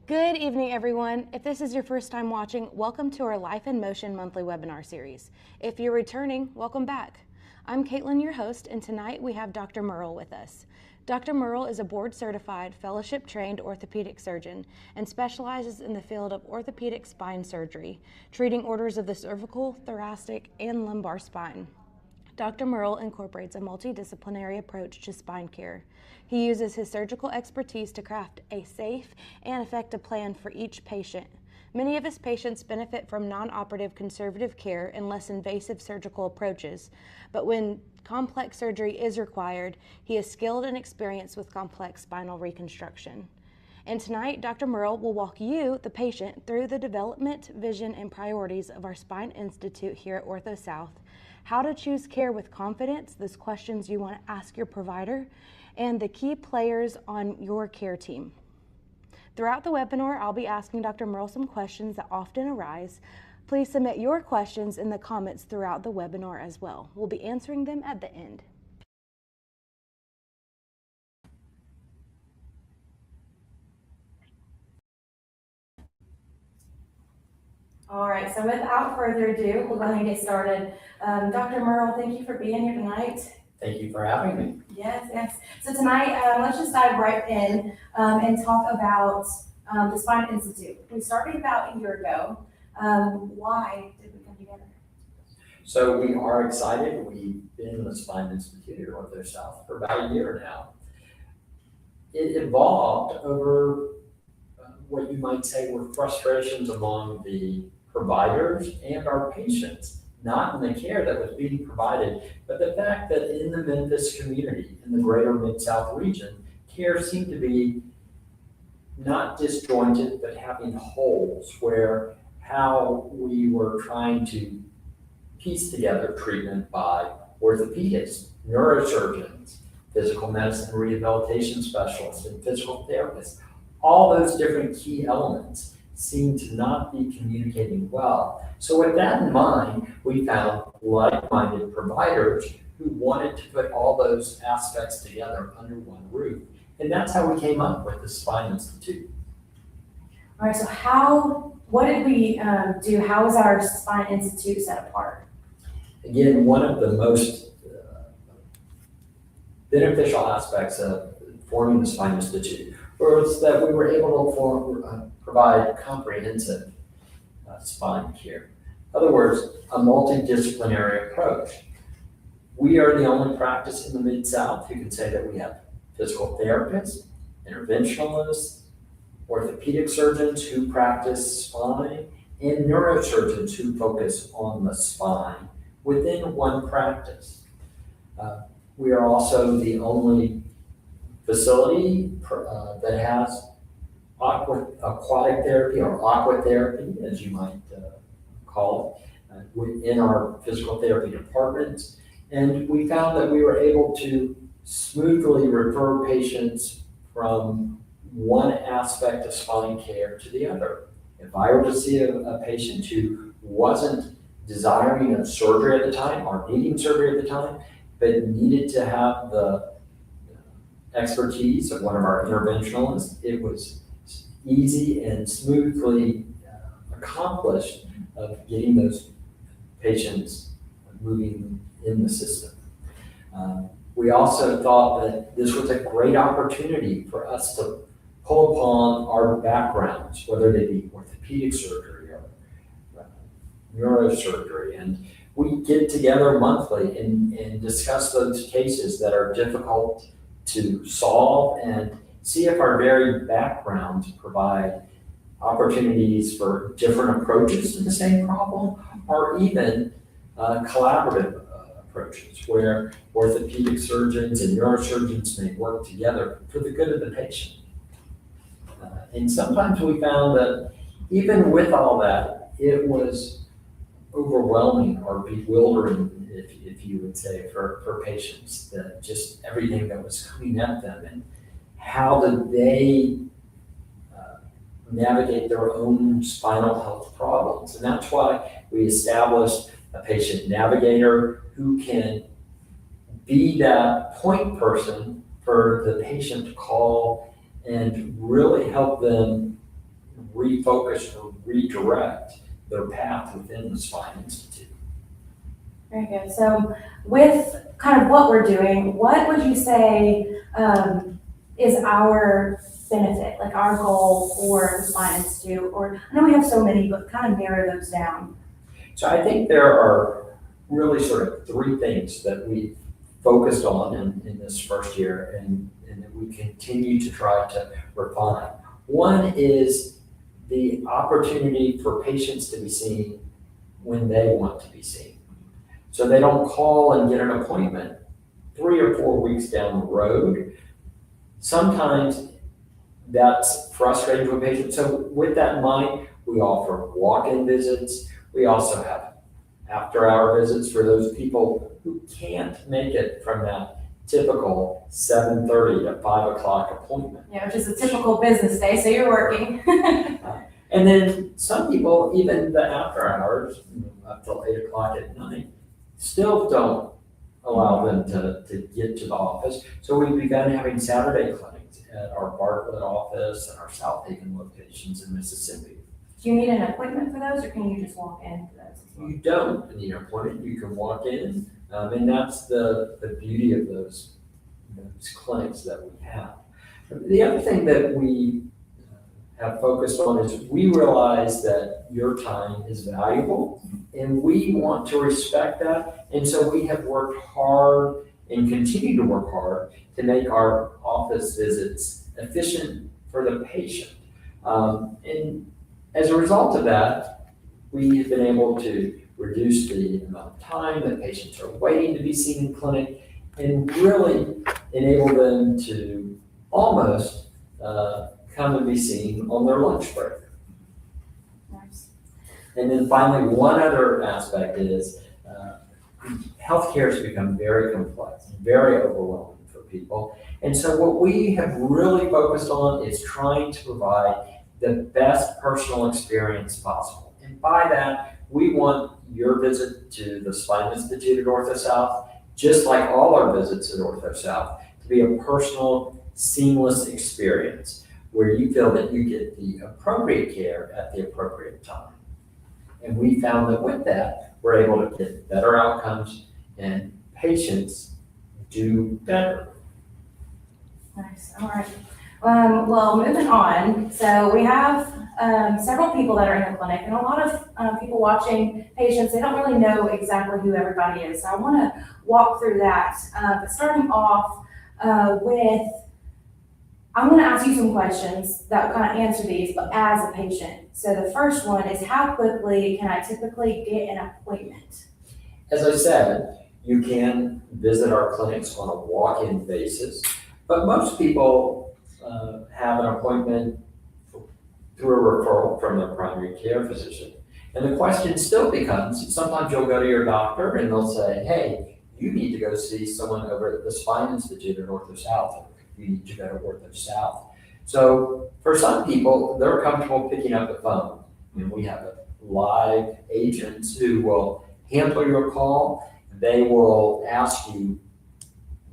Good evening, everyone. If this is your first time watching, welcome to our Life in Motion monthly webinar series. If you're returning, welcome back. I'm Caitlin, your host, and tonight we have Dr. Murrell with us. Dr. Murrell is a board-certified, fellowship-trained orthopedic surgeon and specializes in the field of orthopedic spine surgery, treating orders of the cervical, thoracic, and lumbar spine. Dr. Murrell incorporates a multidisciplinary approach to spine care. He uses his surgical expertise to craft a safe and effective plan for each patient. Many of his patients benefit from non-operative conservative care and less invasive surgical approaches, but when complex surgery is required, he is skilled and experienced with complex spinal reconstruction. And tonight, Dr. Murrell will walk you, the patient, through the development, vision, and priorities of our Spine Institute here at OrthoSouth, how to choose care with confidence, those questions you want to ask your provider, and the key players on your care team. Throughout the webinar, I'll be asking Dr. Murrell some questions that often arise. Please submit your questions in the comments throughout the webinar as well. We'll be answering them at the end. All right, so without further ado, we'll go ahead and get started. Dr. Murrell, thank you for being here tonight. Thank you for having me. Yes. So tonight, let's just dive right in and talk about the Spine Institute. We started about a year ago. Why did we come together? So we are excited. We've been in the Spine Institute at OrthoSouth for about a year now. It evolved over what you might say were frustrations among the providers and our patients, not in the care that was being provided, but the fact that in the Memphis community, in the greater Mid-South region, care seemed to be not disjointed, but having holes where how we were trying to piece together treatment by orthopedists, neurosurgeons, physical medicine rehabilitation specialists, and physical therapists. All those different key elements seem to not be communicating well. So with that in mind, we found like-minded providers who wanted to put all those aspects together under one roof. And that's how we came up with the Spine Institute. All right, so what did we do? How is our Spine Institute set apart? Again, one of the most beneficial aspects of forming the Spine Institute was that we were able to provide comprehensive spine care. In other words, a multidisciplinary approach. We are the only practice in the Mid-South who can say that we have physical therapists, interventionalists, orthopedic surgeons who practice spine, and neurosurgeons who focus on the spine within one practice. We are also the only facility that has aquatic therapy or aqua therapy, as you might call it, in our physical therapy departments. And we found that we were able to smoothly refer patients from one aspect of spine care to the other. If I were to see a patient who wasn't desiring of surgery at the time or needing surgery at the time, but needed to have the expertise of one of our interventionalists, it was easy and smoothly accomplished of getting those patients moving in the system. We also thought that this was a great opportunity for us to pull upon our backgrounds, whether they be orthopedic surgery or neurosurgery, and we get together monthly and discuss those cases that are difficult to solve and see if our very backgrounds provide opportunities for different approaches to the same problem, or even collaborative approaches where orthopedic surgeons and neurosurgeons may work together for the good of the patient. And sometimes we found that even with all that, it was overwhelming or bewildering, if you would say, for patients, that just everything that was coming at them and how did they navigate their own spinal health problems. And that's why we established a patient navigator who can be that point person for the patient to call and really help them refocus or redirect their path within the Spine Institute. Very good. So with kind of what we're doing, what would you say is our benefit, like our goal for the Spine Institute? Or I know we have so many, but kind of narrow those down. So I think there are really sort of three things that we focused on in this first year and that we continue to try to refine. One is the opportunity for patients to be seen when they want to be seen. So they don't call and get an appointment 3 or 4 weeks down the road. Sometimes that's frustrating to a patient. So with that in mind, we offer walk-in visits. We also have after-hour visits for those people who can't make it from that typical 7:30 to 5 o'clock appointment. Yeah, which is a typical business day, so you're working. And then some people, even the after hours, up till 8 o'clock at night, still don't allow them to get to the office. So we've begun having Saturday clinics at our Bartlett office and our South Haven locations in Mississippi. Do you need an appointment for those, or can you just walk in for those? You don't need an appointment. You can walk in, and that's the beauty of those clinics that we have. The other thing that we have focused on is we realize that your time is valuable, and we want to respect that. And so we have worked hard and continue to work hard to make our office visits efficient for the patient. And as a result of that, we have been able to reduce the amount of time that patients are waiting to be seen in clinic and really enable them to almost come and be seen on their lunch break. Nice. And then finally, one other aspect is healthcare has become very complex, very overwhelming for people. And so what we have really focused on is trying to provide the best personal experience possible. And by that, we want your visit to the Spine Institute at OrthoSouth, just like all our visits at OrthoSouth, to be a personal, seamless experience where you feel that you get the appropriate care at the appropriate time. And we found that with that, we're able to get better outcomes and patients do better. Nice. All right. Well, moving on. So we have several people that are in the clinic, and a lot of people watching patients, they don't really know exactly who everybody is. So I want to walk through that. But starting off with, I'm going to ask you some questions that kind of answer these, but as a patient. So the first one is, how quickly can I typically get an appointment? As I said, you can visit our clinics on a walk-in basis, but most people have an appointment through a referral from their primary care physician. And the question still becomes, sometimes you'll go to your doctor and they'll say, hey, you need to go see someone over at the Spine Institute at OrthoSouth, or you need to go to OrthoSouth. So for some people, they're comfortable picking up the phone. And we have live agents who will handle your call. They will ask you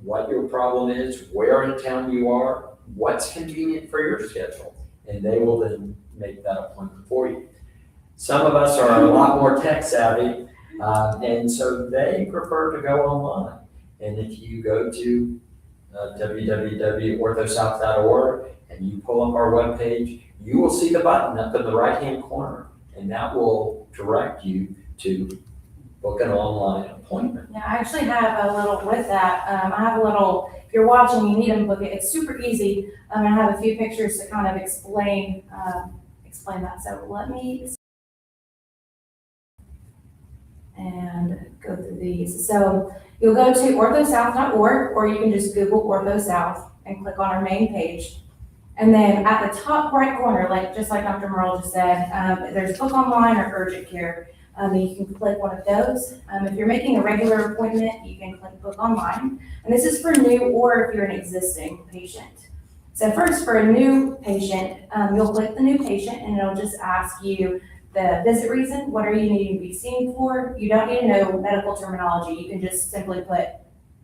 what your problem is, where in town you are, what's convenient for your schedule, and they will then make that appointment for you. Some of us are a lot more tech savvy, and so they prefer to go online. And if you go to www.orthosouth.org and you pull up our webpage, you will see the button up in the right-hand corner, and that will direct you to book an online appointment. Yeah, I actually have a little with that. I have a little, if you're watching, you need to book it. It's super easy. I have a few pictures to kind of explain that. So let me and go through these. So you'll go to orthosouth.org, or you can just Google OrthoSouth and click on our main page. And then at the top right corner, just like Dr. Murrell just said, there's book online or urgent care. You can click one of those. If you're making a regular appointment, you can click book online. And this is for new or if you're an existing patient. So first, for a new patient, you'll click the new patient and it'll just ask you the visit reason. What are you needing to be seen for? You don't need to know medical terminology. You can just simply put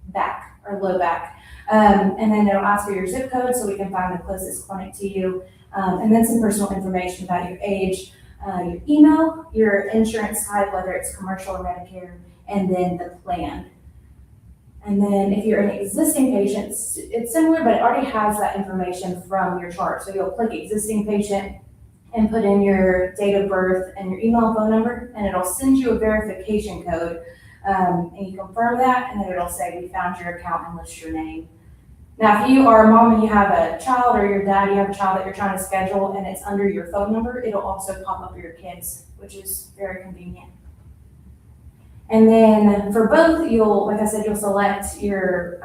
back or low back. And then it'll ask for your zip code so we can find the closest clinic to you. And then some personal information about your age, your email, your insurance type, whether it's commercial or Medicare, and then the plan. And then if you're an existing patient, it's similar, but it already has that information from your chart. So you'll click existing patient and put in your date of birth and your email and phone number, and it'll send you a verification code. And you confirm that, and then it'll say, we found your account and list your name. Now, if you are a mom and you have a child, or your dad, you have a child that you're trying to schedule and it's under your phone number, it'll also pop up your kids, which is very convenient. And then for both, you'll, like I said, you'll select your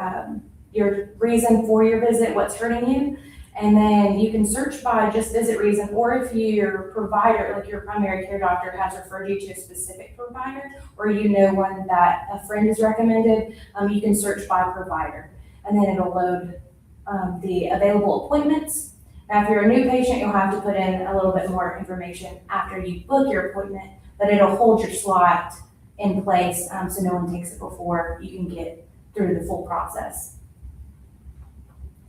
reason for your visit, what's hurting you. And then you can search by just visit reason, or if your provider, like your primary care doctor, has referred you to a specific provider, or you know one that a friend has recommended, you can search by provider. And then it'll load the available appointments. Now, if you're a new patient, you'll have to put in a little bit more information after you book your appointment, but it'll hold your slot in place so no one takes it before you can get through the full process.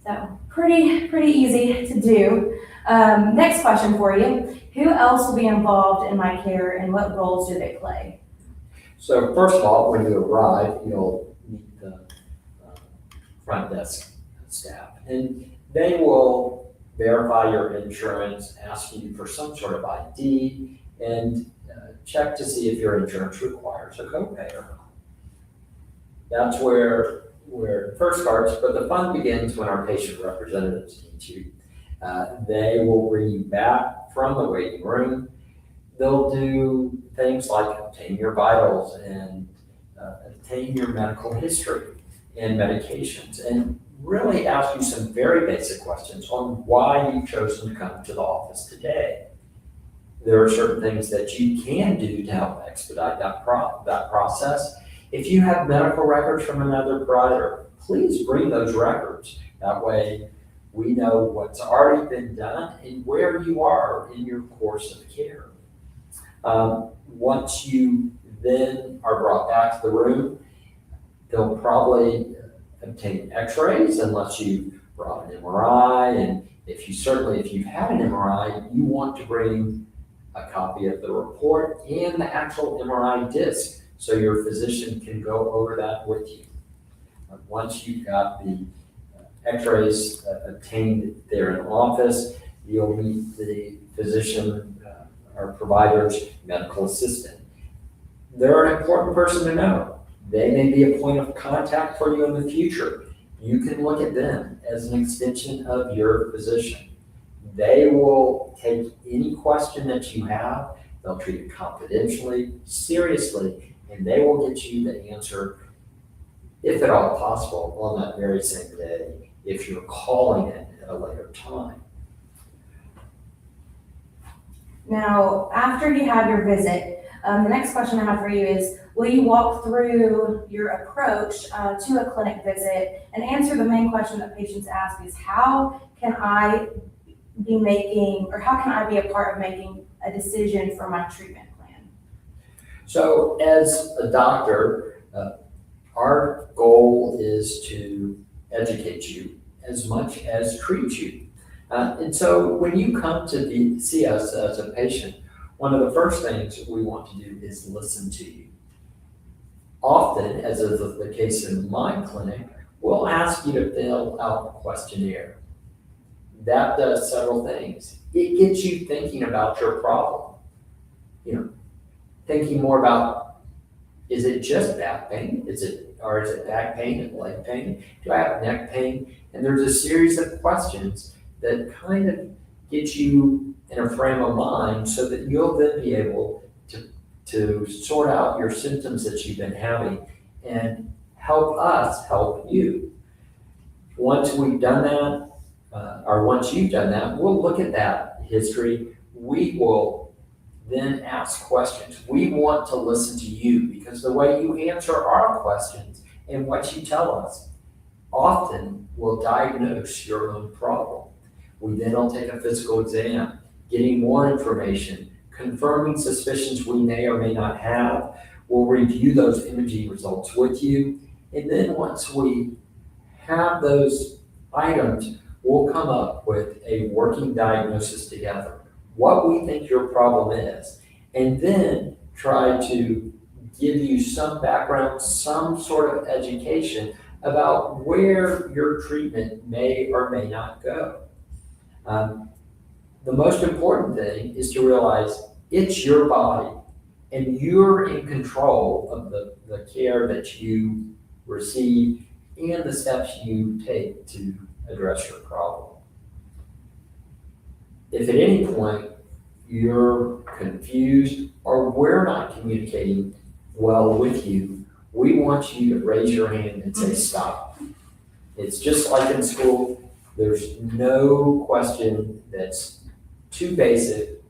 So pretty easy to do. Next question for you. Who else will be involved in my care and what roles do they play? So first of all, when you arrive, you'll meet the front desk staff, and they will verify your insurance, ask you for some sort of ID, and check to see if your insurance requires a copay or not. That's where it first starts, but the fun begins when our patient representatives meet you. They will bring you back from the waiting room. They'll do things like obtain your vitals and obtain your medical history and medications, and really ask you some very basic questions on why you've chosen to come to the office today. There are certain things that you can do to help expedite that process. If you have medical records from another provider, please bring those records. That way we know what's already been done and where you are in your course of care. Once you then are brought back to the room, they'll probably obtain x-rays unless you brought an MRI. And if you've had an MRI, you want to bring a copy of the report and the actual MRI disc so your physician can go over that with you. Once you've got the x-rays obtained there in office, you'll meet the physician or provider's medical assistant. They're an important person to know. They may be a point of contact for you in the future. You can look at them as an extension of your physician. They will take any question that you have. They'll treat it confidentially, seriously, and they will get you the answer, if at all possible, on that very same day, if you're calling it at a later time. Now, after you have your visit, the next question I have for you is, will you walk through your approach to a clinic visit and answer the main question that patients ask is, how can I be a part of making a decision for my treatment plan? So as a doctor, our goal is to educate you as much as treat you. And so when you come to see us as a patient, one of the first things we want to do is listen to you. Often, as is the case in my clinic, we'll ask you to fill out a questionnaire. That does several things. It gets you thinking about your problem. Thinking more about, is it just back pain? Is it back pain and leg pain? Do I have neck pain? And there's a series of questions that kind of get you in a frame of mind so that you'll then be able to sort out your symptoms that you've been having and help us help you. Once we've done that, or once you've done that, we'll look at that history. We will then ask questions. We want to listen to you because the way you answer our questions and what you tell us often will diagnose your own problem. We then will take a physical exam, getting more information, confirming suspicions we may or may not have. We'll review those imaging results with you. And then once we have those items, we'll come up with a working diagnosis together, what we think your problem is, and then try to give you some background, some sort of education about where your treatment may or may not go. The most important thing is to realize it's your body and you're in control of the care that you receive and the steps you take to address your problem. If at any point you're confused or we're not communicating well with you, we want you to raise your hand and say stop. It's just like in school. There's no question that's too basic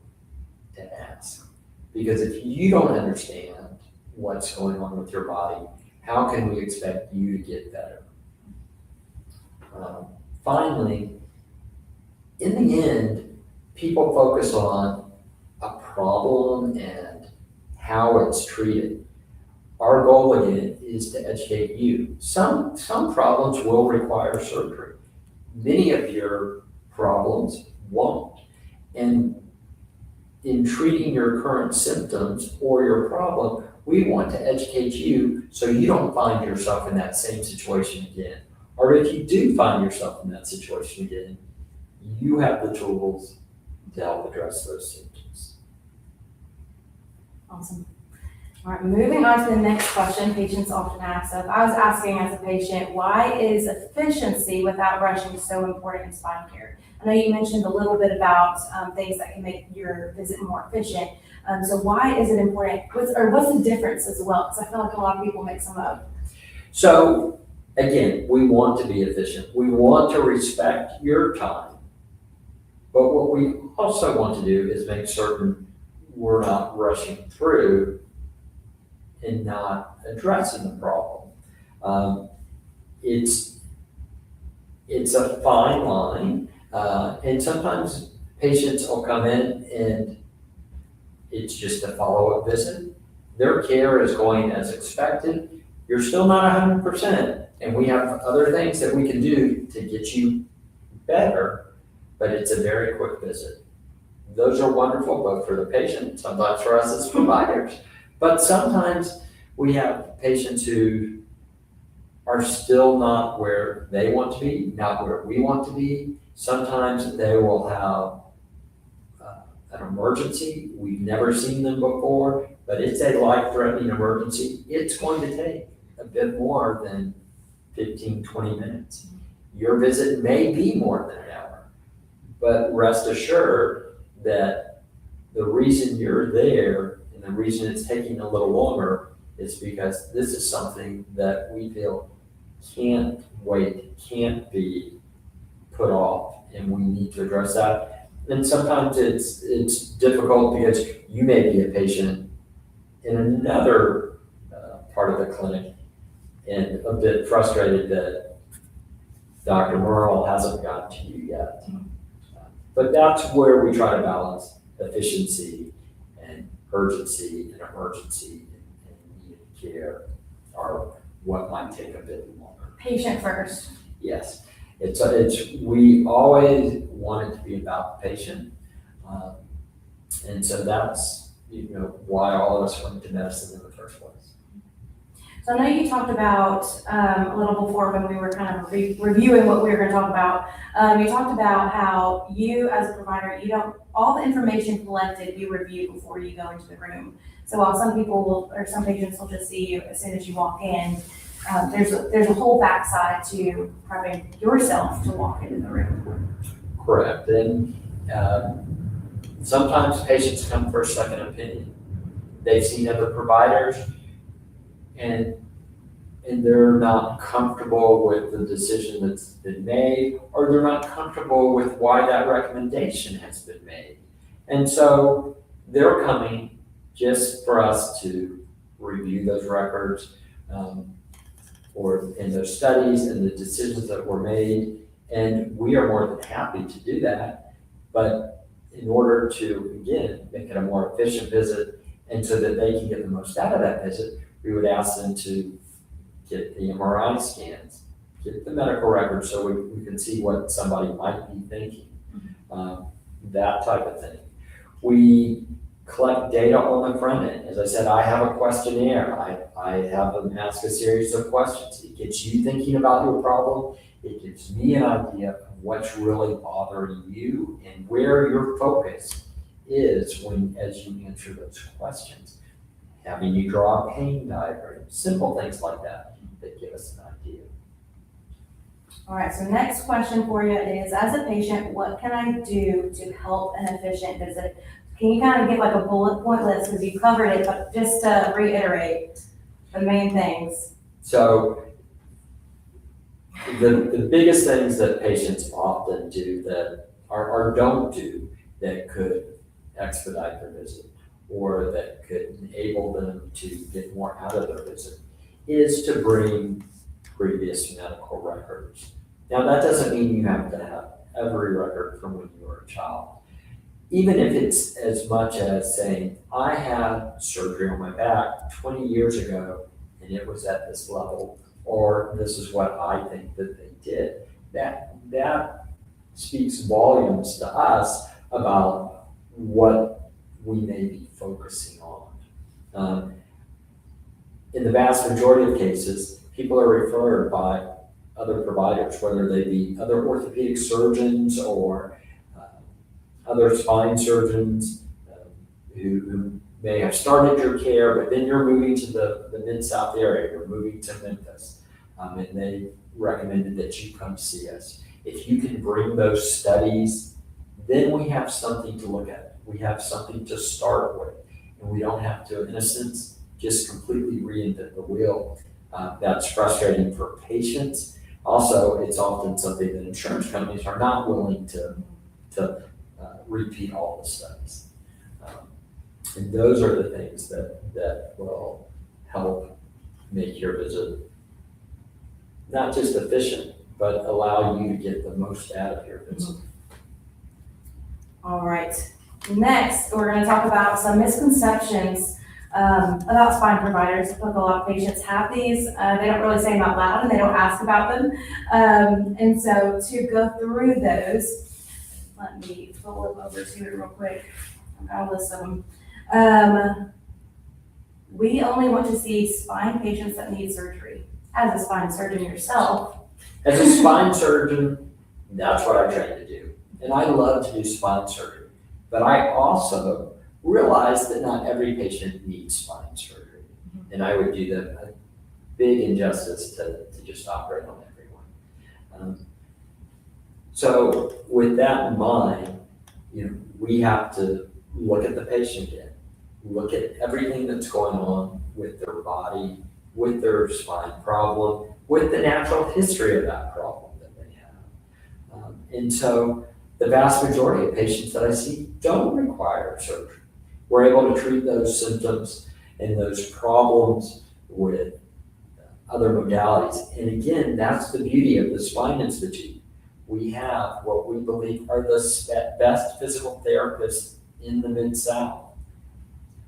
to ask. Because if you don't understand what's going on with your body, how can we expect you to get better? Finally, in the end, people focus on a problem and how it's treated. Our goal again is to educate you. Some problems will require surgery. Many of your problems won't. And in treating your current symptoms or your problem, we want to educate you so you don't find yourself in that same situation again. Or if you do find yourself in that situation again, you have the tools to help address those symptoms. Awesome. All right, moving on to the next question patients often ask. So if I was asking as a patient, why is efficiency without rushing so important in spine care? I know you mentioned a little bit about things that can make your visit more efficient. So why is it important? What's the difference as well? Because I feel like a lot of people make some up. So again, we want to be efficient. We want to respect your time. But what we also want to do is make certain we're not rushing through and not addressing the problem. It's a fine line, and sometimes patients will come in and it's just a follow-up visit. Their care is going as expected. You're still not 100%, and we have other things that we can do to get you better, but it's a very quick visit. Those are wonderful, both for the patient, sometimes for us as providers. But sometimes we have patients who are still not where they want to be, not where we want to be. Sometimes they will have an emergency. We've never seen them before, but it's a life-threatening emergency. It's going to take a bit more than 15, 20 minutes. Your visit may be more than an hour, but rest assured that the reason you're there and the reason it's taking a little longer is because this is something that we feel can't wait, can't be put off, and we need to address that. And sometimes it's difficult because you may be a patient in another part of the clinic and a bit frustrated that Dr. Murrell hasn't gotten to you yet. But that's where we try to balance efficiency and urgency and emergency and needed care, or what might take a bit longer. Patient first. Yes, we always want it to be about the patient, and so that's why all of us went into medicine in the first place. So I know you talked about a little before when we were kind of reviewing what we were going to talk about. You talked about how you as a provider, all the information collected, you review before you go into the room. So while some patients will just see you as soon as you walk in, there's a whole backside to prepping yourself to walk into the room. Correct. And sometimes patients come for a second opinion. They've seen other providers, and they're not comfortable with the decision that's been made, or they're not comfortable with why that recommendation has been made. And so they're coming just for us to review those records, or in those studies and the decisions that were made. And we are more than happy to do that. But in order to, again, make it a more efficient visit and so that they can get the most out of that visit, we would ask them to get the MRI scans get the medical record so we can see what somebody might be thinking, that type of thing. We collect data on the front end. As I said, I have a questionnaire. I have them ask a series of questions. It gets you thinking about your problem. It gives me an idea of what's really bothering you and where your focus is as you answer those questions. Having you draw a pain diagram, simple things like that give us an idea. All right, so next question for you is, as a patient, what can I do to help an efficient visit? Can you kind of give like a bullet point list, because you covered it, but just to reiterate the main things. So the biggest things that patients often do that or don't do that could expedite their visit or that could enable them to get more out of their visit is to bring previous medical records. Now, that doesn't mean you have to have every record from when you were a child. Even if it's as much as saying, I had surgery on my back 20 years ago and it was at this level, or this is what I think that they did, that speaks volumes to us about what we may be focusing on. In the vast majority of cases, people are referred by other providers, whether they be other orthopedic surgeons or other spine surgeons who may have started your care, but then you're moving to the Mid-South area, you're moving to Memphis, and they recommended that you come see us. If you can bring those studies, then we have something to look at. We have something to start with, and we don't have to, in a sense, just completely reinvent the wheel. That's frustrating for patients. Also, it's often something that insurance companies are not willing to repeat all the studies. And those are the things that will help make your visit not just efficient, but allow you to get the most out of your visit. All right. Next, we're going to talk about some misconceptions about spine providers. Look, a lot of patients have these. They don't really say them out loud and they don't ask about them. And so to go through those, let me flip over to it real quick. I'll list them. We only want to see spine patients that need surgery. As a spine surgeon yourself. As a spine surgeon, that's what I train to do. And I love to do spine surgery. But I also realize that not every patient needs spine surgery. And I would do them a big injustice to just operate on everyone. So with that in mind, we have to look at the patient again, look at everything that's going on with their body, with their spine problem, with the natural history of that problem that they have. And so the vast majority of patients that I see don't require surgery. We're able to treat those symptoms and those problems with other modalities. And again, that's the beauty of the Spine Institute. We have what we believe are the best physical therapists in the Mid-South.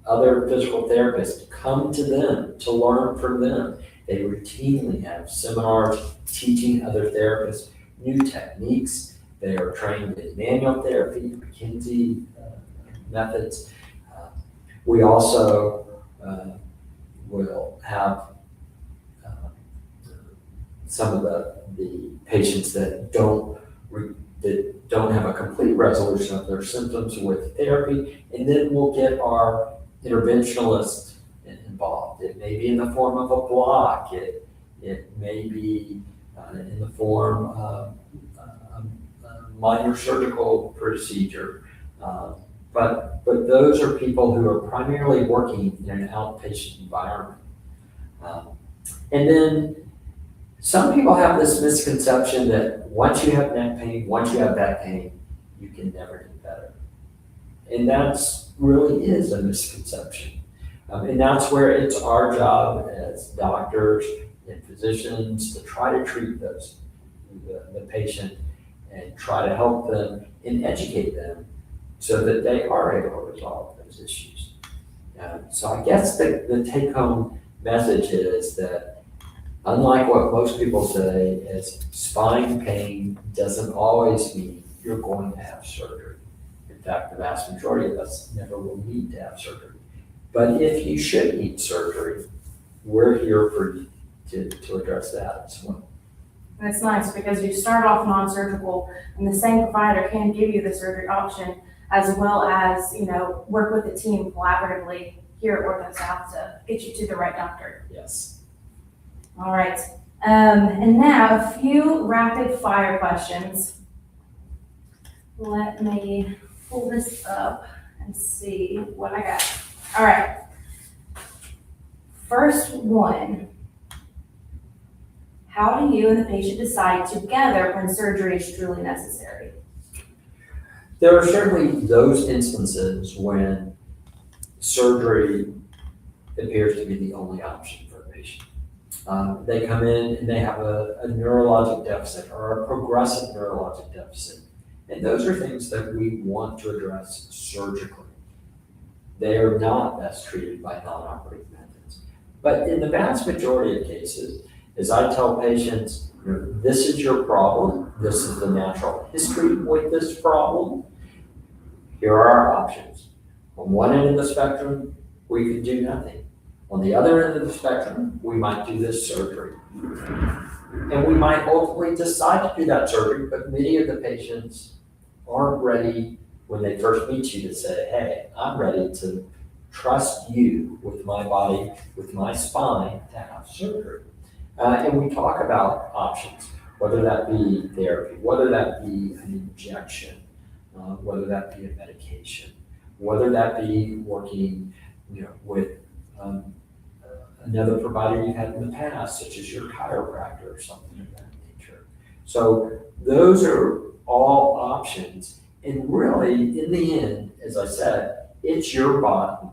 Other physical therapists come to them to learn from them. They routinely have seminars teaching other therapists new techniques. They are trained in manual therapy, McKenzie methods. We also will have some of the patients that don't have a complete resolution of their symptoms with therapy, and then we'll get our interventionalist involved. It may be in the form of a block. It may be in the form of a minor surgical procedure. But those are people who are primarily working in an outpatient environment. And then some people have this misconception that once you have neck pain, once you have back pain, you can never get better. And that's really is a misconception. And that's where it's our job as doctors and physicians to try to treat the patient and try to help them and educate them so that they are able to resolve those issues. So I guess the take-home message is that Unlike what most people say, is spine pain doesn't always mean you're going to have surgery. In fact, the vast majority of us never will need to have surgery. But if you should need surgery, we're here for you to address that as well. And it's nice because you start off non-surgical and the same provider can give you the surgery option as well as, work with the team collaboratively here at OrthoSouth to get you to the right doctor. Yes. All right. And now a few rapid fire questions. Let me pull this up and see what I got. All right. First one. How do you and the patient decide together when surgery is truly necessary? There are certainly those instances when surgery appears to be the only option for a patient. They come in and they have a neurologic deficit or a progressive neurologic deficit. And those are things that we want to address surgically. They are not best treated by non-operative methods. But in the vast majority of cases, as I tell patients, this is your problem, this is the natural history with this problem, here are our options. On one end of the spectrum, we could do nothing. On the other end of the spectrum, we might do this surgery. And we might ultimately decide to do that surgery, but many of the patients aren't ready when they first meet you to say, hey, I'm ready to trust you with my body, with my spine to have surgery. And we talk about options, whether that be therapy, whether that be an injection, whether that be a medication, whether that be working, with another provider you've had in the past, such as your chiropractor or something of that nature. So those are all options. And really, in the end, as I said, it's your body,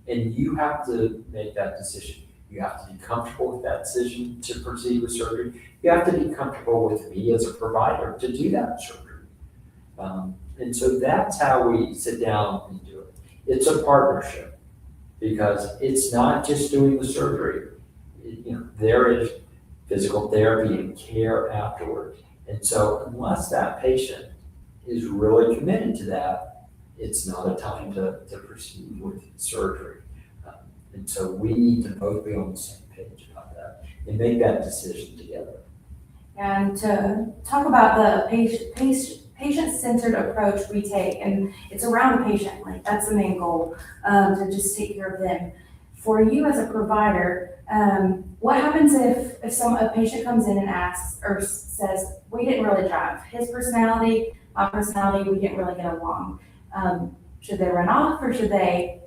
and you have to make that decision. You have to be comfortable with that decision to proceed with surgery. You have to be comfortable with me as a provider to do that surgery. And so that's how we sit down and do it. It's a partnership because it's not just doing the surgery. There is physical therapy and care afterwards. And so unless that patient is really committed to that, it's not a time to proceed with surgery. And so we need to both be on the same page about that and make that decision together. And to talk about the patient-centered approach we take, and it's around the patient, like that's the main goal, to just take care of them. For you as a provider, what happens if a patient comes in and asks or says, we didn't really drive, his personality, my personality, we didn't really get along. Should they run off or should they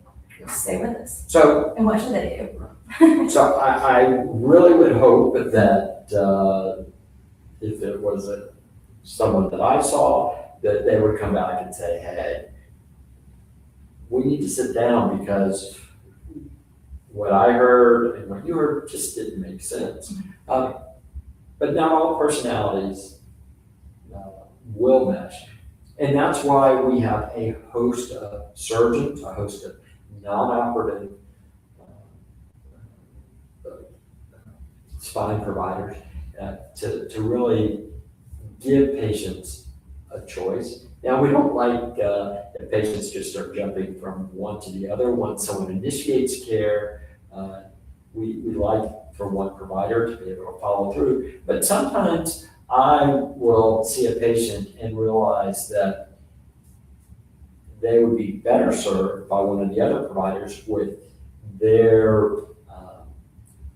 stay with us? And what should they do? So I really would hope that if it was someone that I saw, that they would come back and say, hey, we need to sit down because what I heard and what you heard just didn't make sense. But not all personalities will mesh. And that's why we have a host of surgeons, a host of non-operative spine providers to really give patients a choice. Now, we don't like if patients just start jumping from one to the other. Once someone initiates care, we like for one provider to be able to follow through. But sometimes I will see a patient and realize that they would be better served by one of the other providers with their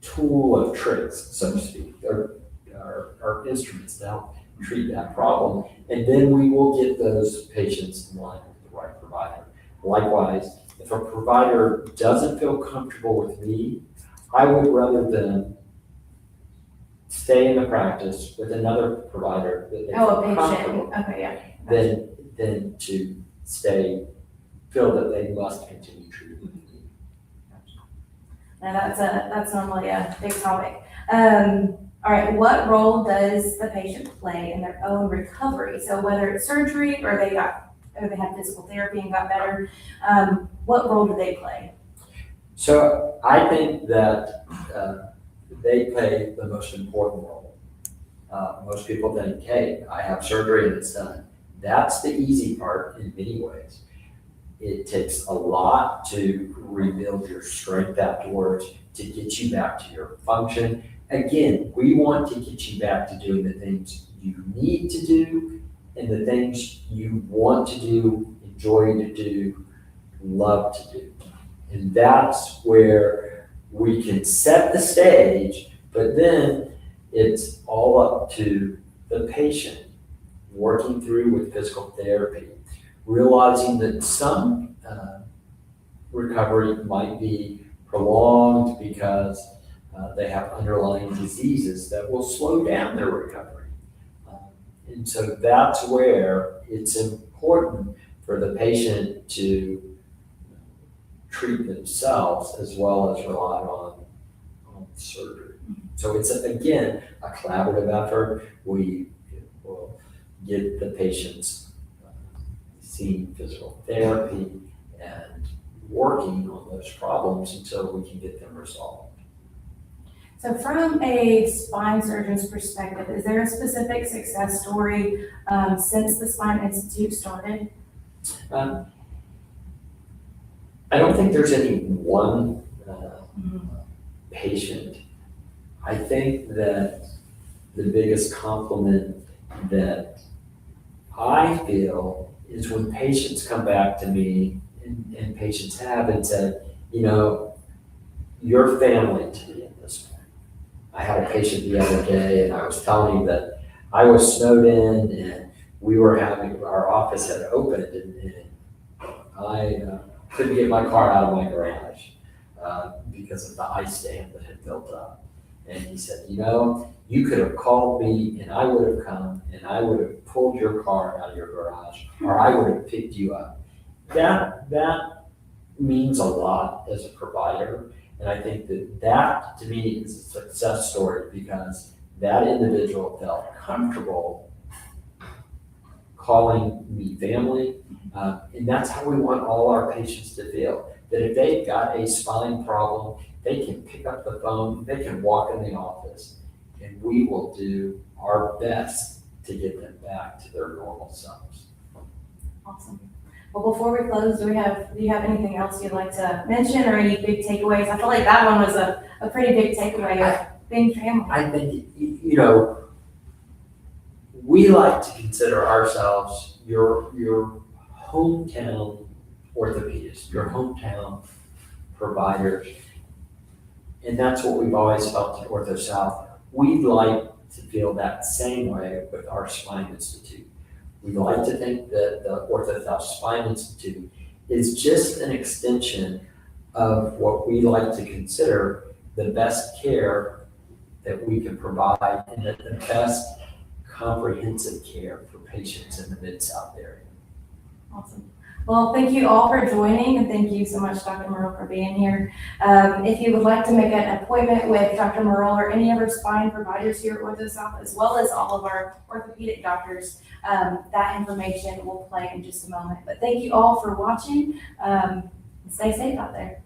tool of tricks, so to speak, or instruments to help treat that problem. And then we will get those patients in line with the right provider. Likewise, if a provider doesn't feel comfortable with me, I would rather them stay in the practice with another provider that they feel comfortable Okay, yeah. than to feel that they must continue treating with me. Now that's normally a big topic. All right, what role does the patient play in their own recovery? So whether it's surgery or they had physical therapy and got better, what role do they play? So I think that they play the most important role. Most people think, hey, I have surgery and it's done. That's the easy part in many ways. It takes a lot to rebuild your strength afterwards, to get you back to your function. Again, we want to get you back to doing the things you need to do and the things you want to do, enjoy to do, love to do. And that's where we can set the stage, but then it's all up to the patient working through with physical therapy, realizing that some recovery might be prolonged because they have underlying diseases that will slow down their recovery. And so that's where it's important for the patient to treat themselves as well as rely on surgery. So it's, again, a collaborative effort. We will get the patients seeing physical therapy and working on those problems until we can get them resolved. So from a spine surgeon's perspective, is there a specific success story since the Spine Institute started? I don't think there's any one patient. I think that the biggest compliment that I feel is when patients come back to me, and patients have, and said, you know, your family to me at this point. I had a patient the other day, and I was telling him that I was snowed in, and we were having, our office had opened, and I couldn't get my car out of my garage because of the ice dam that had built up. And he said, you know, you could have called me and I would have come and I would have pulled your car out of your garage, or I would have picked you up. That means a lot as a provider. And I think that to me is a success story, because that individual felt comfortable calling me family. And that's how we want all our patients to feel, that if they've got a spine problem, they can pick up the phone, they can walk in the office, and we will do our best to get them back to their normal selves. Awesome. Well, before we close, do you have anything else you'd like to mention, or any big takeaways? I feel like that one was a pretty big takeaway of being family. I think, you know, we like to consider ourselves your hometown orthopedist, your hometown providers. And that's what we've always felt at OrthoSouth. We'd like to feel that same way with our Spine Institute. We'd like to think that the OrthoSouth Spine Institute is just an extension of what we like to consider the best care that we can provide, and the best comprehensive care for patients in the Mid-South area. Awesome. Well, thank you all for joining, and thank you so much, Dr. Murrell, for being here. If you would like to make an appointment with Dr. Murrell or any of our spine providers here at OrthoSouth, as well as all of our orthopedic doctors, that information will play in just a moment. But thank you all for watching. Stay safe out there.